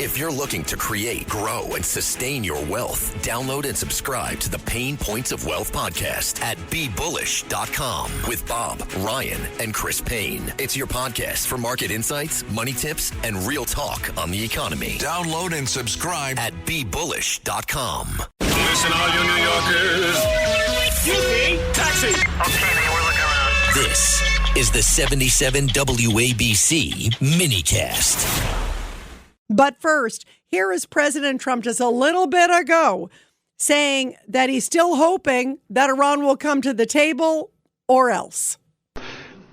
If you're looking to create, grow, and sustain your wealth, download and subscribe to the Pain Points of Wealth podcast at BeBullish.com with Bob, Ryan, and Chris Payne. It's your podcast for market insights, money tips, and real talk on the economy. Download and subscribe at BeBullish.com. Listen, all you New Yorkers. Excuse me. Taxi. Okay, man, we're looking around. This is the 77 WABC minicast. But first, here is President Trump just a little bit ago saying that he's still hoping that Iran will come to the table or else.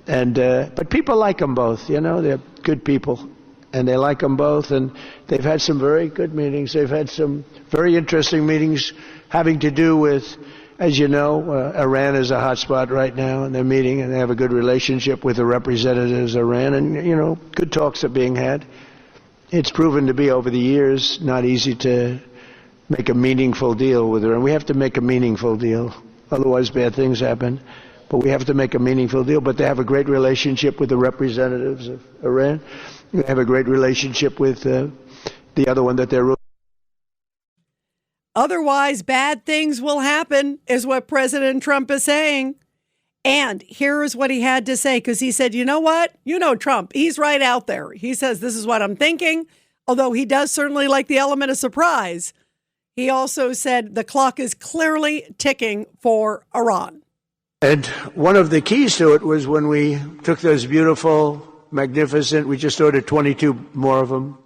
And but people like them both, you know, they're good people. And they like them both, and they've had some very good meetings. They've had some very interesting meetings having to do with, as you know, Iran is a hot spot right now, and they're meeting, and they have a good relationship with the representatives of Iran, and, you know, good talks are being had. It's proven to be, over the years, not easy to make a meaningful deal with Iran. We have to make a meaningful deal, otherwise bad things happen. But we have to make a meaningful deal. But they have a great relationship with the representatives of Iran. They have a great relationship with the other one that they're ruling. Otherwise, bad things will happen, is what President Trump is saying. And here is what he had to say, because he said, you know what? You know Trump, he's right out there. He says, this is what I'm thinking, although he does certainly like the element of surprise. He also said the clock is clearly ticking for Iran. And one of the keys to it was when we took those beautiful, magnificent, we just ordered 22 more of them,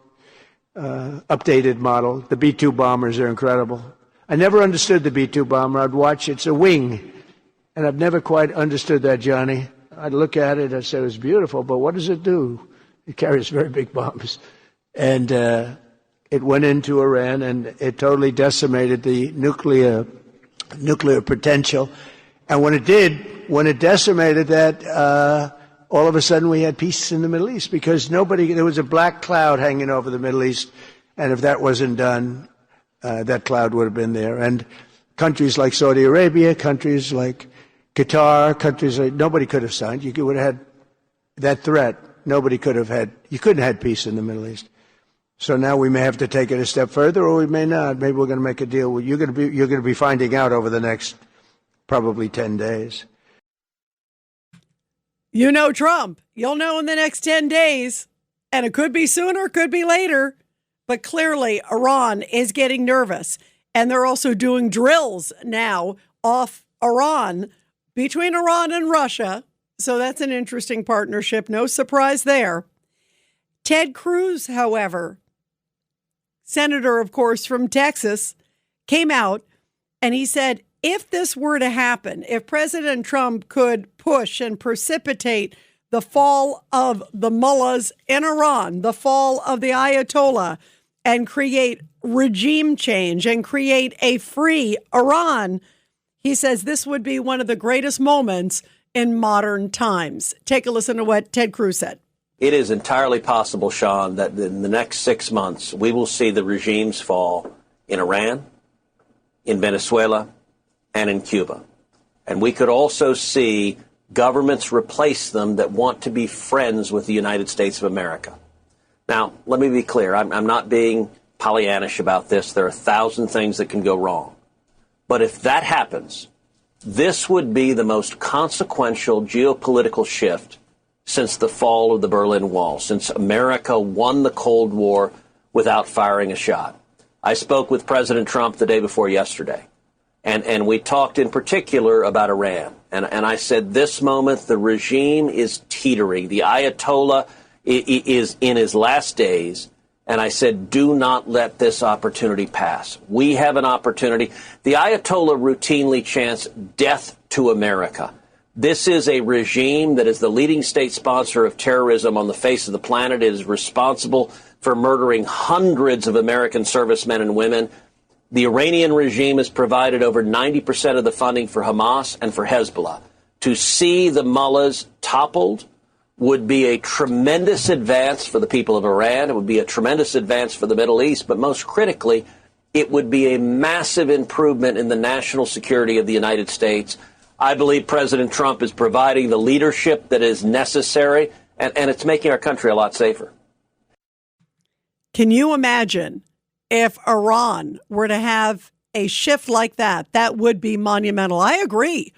updated model. The B-2 bombers are incredible. I never understood the B-2 bomber. I'd watch, it's a wing. And I've never quite understood that, Johnny. I'd look at it, I'd say, it's beautiful, but what does it do? It carries very big bombs. And it went into Iran, and it totally decimated the nuclear potential. And when it decimated that, all of a sudden we had peace in the Middle East, because there was a black cloud hanging over the Middle East. And if that wasn't done, that cloud would have been there. And countries like Saudi Arabia, countries like Qatar, countries like, nobody could have signed. You would have had that threat. You couldn't have had peace in the Middle East. So now we may have to take it a step further, or we may not. Maybe we're going to make a deal. You're going to be finding out over the next probably 10 days. You know Trump. You'll know in the next 10 days. And it could be sooner, it could be later. But clearly, Iran is getting nervous. And they're also doing drills now off Iran, between Iran and Russia. So that's an interesting partnership. No surprise there. Ted Cruz, however, senator, of course, from Texas, came out and he said, if this were to happen, if President Trump could push and precipitate the fall of the mullahs in Iran, the fall of the Ayatollah, and create regime change and create a free Iran, he says this would be one of the greatest moments in modern times. Take a listen to what Ted Cruz said. It is entirely possible, Sean, that in the next 6 months, we will see the regimes fall in Iran, in Venezuela, and in Cuba. And we could also see governments replace them that want to be friends with the United States of America. Now, let me be clear. I'm not being Pollyannish about this. There are 1,000 things that can go wrong. But if that happens, this would be the most consequential geopolitical shift since the fall of the Berlin Wall, since America won the Cold War without firing a shot. I spoke with President Trump the day before yesterday, and we talked in particular about Iran. And I said, this moment, the regime is teetering. The Ayatollah is in his last days. And I said, do not let this opportunity pass. We have an opportunity. The Ayatollah routinely chants death to America. This is a regime that is the leading state sponsor of terrorism on the face of the planet. It is responsible for murdering hundreds of American servicemen and women. The Iranian regime has provided over 90% of the funding for Hamas and for Hezbollah. To see the mullahs toppled would be a tremendous advance for the people of Iran. It would be a tremendous advance for the Middle East. But most critically, it would be a massive improvement in the national security of the United States. I believe President Trump is providing the leadership that is necessary, and it's making our country a lot safer. Can you imagine if Iran were to have a shift like that? That would be monumental. I agree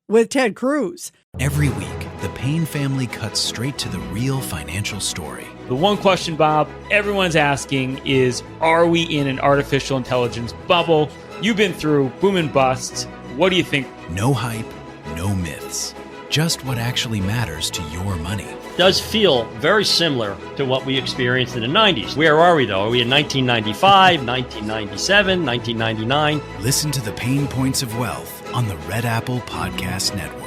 with Ted Cruz. Every week, the Payne family cuts straight to the real financial story. The one question, Bob, everyone's asking is, are we in an artificial intelligence bubble? You've been through boom and bust. What do you think? No hype, no myths. Just what actually matters to your money. Does feel very similar to what we experienced in the 90s. Where are we, though? Are we in 1995, 1997, 1999? Listen to the Pain Points of Wealth on the Red Apple Podcast Network.